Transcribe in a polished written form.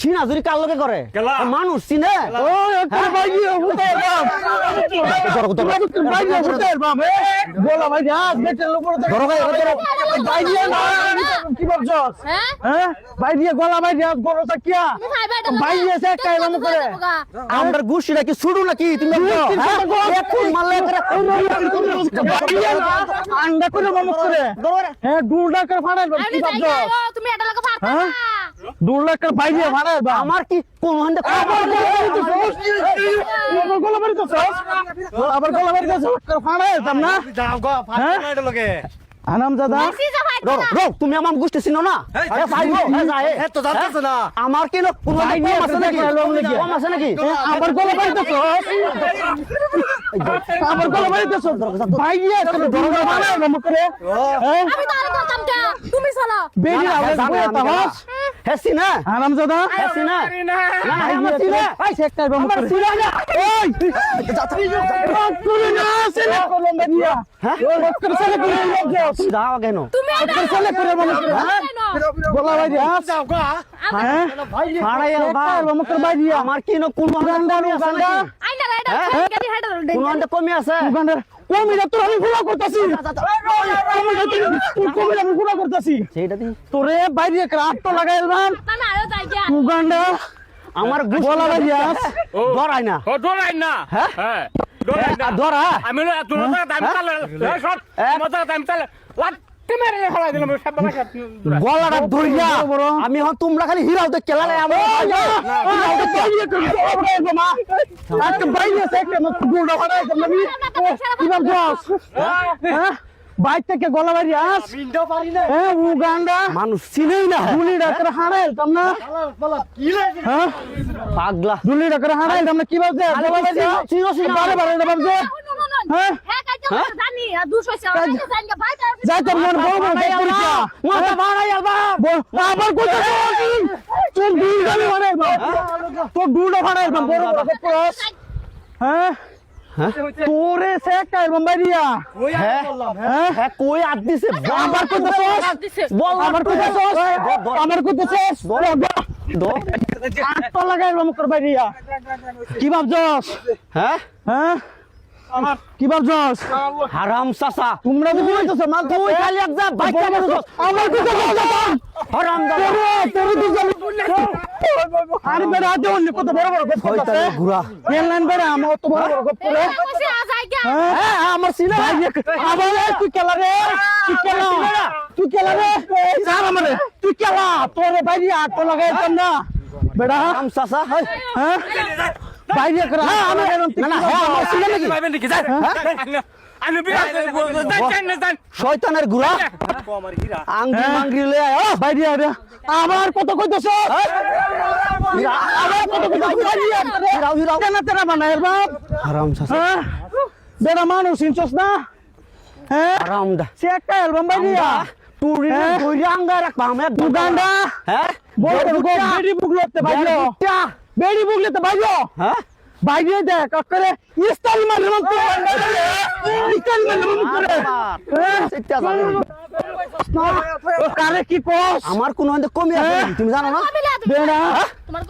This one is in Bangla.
সিনা জুরি কার লগে করে কেলা? মানুষ চিনে ও একটা ভাই দিয়ে উঠে বাম ভাই দিয়ে উঠে বাম গোলা ভাই হাত বেটের উপরে ধরো ভাই ধরো ভাই দিয়ে না কি বলছস হ্যাঁ ভাই দিয়ে গোলা ভাই দিয়ে বড় তাকিয়া ভাই দিয়ে সে কাই বাম করে আমরা গুছিরা কি ছুড়ু নাকি তুমি এখন মারলে আন্ডা করে বাম করে হ্যাঁ 2 লাখ করে ফাড়াই কি বলছস তুমি এটা লাগা পারতা হ্যাঁ না 2 লাখ করে ভাই দিয়ে ফাড়াই বাম আমার কি কোন হান্ডে গোলা মারি তো আবার গোলা মারি তো ফাড়াই দাম না যাও গো হ্যাঁ? ফাটা এটা লগে আনাম দাদা মেসি যা ভাই রো রো তুমি আমার গুষ্টি চিনো না এ ভাই গো এ যা এ তো জানতেছ না আমার কি লোক কোন ভাই কম আছে নাকি নিয়ে কম আছে নাকি আবার গোলা মারি তো আবার গোলা মারি তো ভাই দিয়ে তুমি দরজা ফাড়াই বাম করে হ্যাঁ আমি তো আর করতাম কে তুমি চলো বেরি আওয়াজ করে তাহাস হেসি না আনাম দাদা হেসি না না ভাই আমার দিয়ে চিনে ভাই চেক কাই বাম করে ওই করে না সেলে করলাম বেরিয়া হ্যাঁ করে সেলে করে যাও কেন তুমি এটা সেলে করে বাম করে গোলা ভাই দিয়ে যাও গো হ্যাঁ ফাড়াই বাম করে ভাই দিয়া আমার কি নো কোন হান্ডে আছে নাকি আইনা রাইডা গাড়ি হেডা কোন হান্ডে কমই আছে উগান্ডার কমিটা তোর আমি ফুলা করতেছি কমিটা আমি ফুলা করতেছি সেইটা দি তোরে বাইরে ক্রাফট তো লাগাইলাম না না আরো যাই কে উগান্ডা আমার গোলা ভাই দিয়াস ধরাই না ও ডরাই না হ্যাঁ? হ্যাঁ ডরাই না ধরা আমি না তোর তো দাম চালে সব মত দাম চালে লাট্টি মেরে ফেলাই দিলাম সব বাবা গলাটা ধরিয়া আমি হন তোমরা খালি হিরাও তো কেলালে আমার বাইক থেকে গলা বাড়ি আস মিন্ডো পারি না উগান্ডা মানুষ চিনেই না দুলি ডাক্তার হারাইতাম না কি লাগে হ্যাঁ পাগলা দুলি ডাক্তার হারাইতাম না কি ভাবছে বারে বারে ভাবছে হ্যাঁ হ্যাঁ কাইতে জানি আর 200 জানি ভাই যাই তোর মন বড় বড় পরীক্ষা মাথা বাড়াই আলবা আবার কোথা তোর দুল গালি বানাইবা তোর দুলটা বানাইবা বড় বড় ক্রস হ্যাঁ তোরে সে কাই বাম্বাইয়া ওই হ্যাঁ বললাম হ্যাঁ হ্যাঁ কই আদ দিছে আবার কোথা বল আমার কোথা আমার কোথা দো আটটা লাগাই বাম কর বাইরিয়া কি ভাবছস হ্যাঁ হ্যাঁ কি ভাবছস হারাম চাচা তোমরা তো বলতেছ মাল তুই খালি এক যা বাইক আমার কোথা হারাম দাদা তোরে তো জানি আরে বেড়া আজ অন্য কত বড় বড় গপ হইতা করতেছে ঘুরা মেন লাইন বেড়া আমার অত বড় বড় গপ করে বসে আ যাই কে হ্যাঁ আমার সিনা আবার তুই কেলা রে তুই কেলা রে স্যার আমারে তুই কেলা তোরে বাইরে আটো লাগাইতাম না বেড়া হারাম চাচা হ্যাঁ বাইরে করা আমি না না হ্যাঁ আমার সিনা নাকি ভাইবেন নাকি যাই আমি বিরাট যাই না যাই শয়তানের ঘুরা আমার হীরা আংটি মাংরি লয়ে আয় বাইরে আরে আবার কত কইতেছ আবার কত কইতেছ হিরাও হিরাও তেনা তেনা বানাই বাপ হারাম চাচা হ্যাঁ বেড়া মানুষ ইনচস না হ্যাঁ হারাম দা সে একটা অ্যালবাম বাইরে তুই ধরে আঙ্গা রাখ পামে উগান্ডা হ্যাঁ বড় বড় বেড়ি বুগলতে বাইরে বেড়ি বুগলতে বাইরে হ্যাঁ বাইরে দেখ করে ইস্তাল মারলাম তো ইস্তাল মারলাম করে সেটা জানো কারে কি কোস আমার কোন হন্দে কমি আছে তুমি জানো না আমি লা বেড়া তোমার